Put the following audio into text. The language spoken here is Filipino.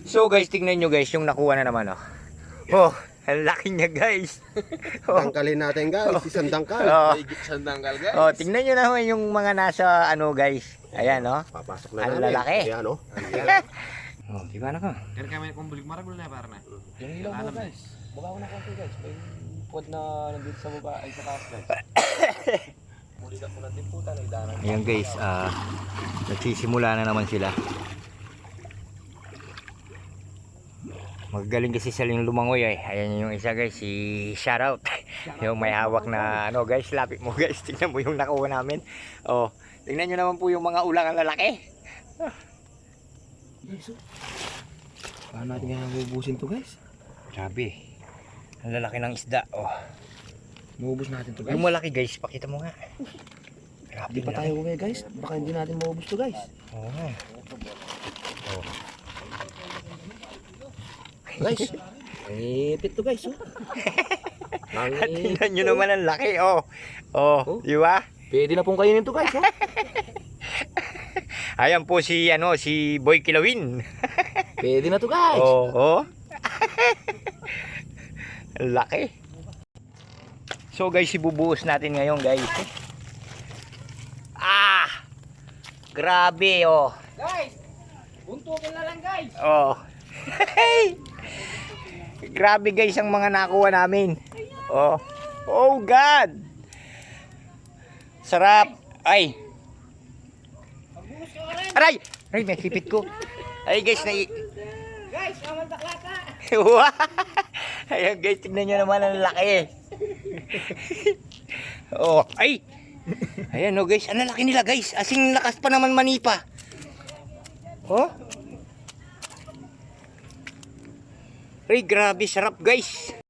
So guys, tingnan nyo guys, yung nakuha na naman oh. Oh, ang laki niya guys. Oh. Tangkalin natin guys, isang dangkal. Oh. Isang tanggal guys. Oh, tingnan nyo naman yung mga nasa ano guys. Ayan oh. Papasok na Ang namin. lalaki. Ayan oh. Oh, di ba na ka? Kaya kami kung bulig maragul na para na. Yung ilaw mo guys. Baba ko na konti guys. May pod na nandito sa baba ay sa taas guys. Muli na po natin puta na idaran. Ayan guys, nagsisimula na naman sila. Magaling kasi silang lumangoy eh. Ayan yung isa guys, si Shoutout. Yung may hawak na ano guys, lapit mo guys. Tingnan mo yung nakuha namin. Oh, tingnan nyo naman po yung mga ulang ang lalaki. Paano natin nga bubusin to guys? Grabe. Ang lalaki ng isda. Oh. Maubos natin to guys. Yung malaki guys, pakita mo nga. Grabe. Hindi pa tayo uwi guys. Baka hindi natin maubos to guys. Oo. Oh. Guys, ipit to guys. Oh. Tingnan nyo naman ang laki. Oh. Oh, di ba? Pwede na pong kainin to guys. Oh. Ayan po si ano, si Boy Kilawin. Pwede na to guys. Oh, oh. Ang laki. So guys, ibubuhos natin ngayon guys. Ah! Grabe oh. Guys! Buntukin na lang guys! Oh. Grabe guys ang mga nakuha namin. Oh. Oh God. Sarap. Ay. Aray! Aray, may sipit ko. Ay guys, Guys, amal baklata! Ayan guys, tignan nyo naman ang laki. Oh, ay. Ayan oh guys, ang laki nila guys. Asing lakas pa naman manipa. Oh. Ay, grabe sarap guys.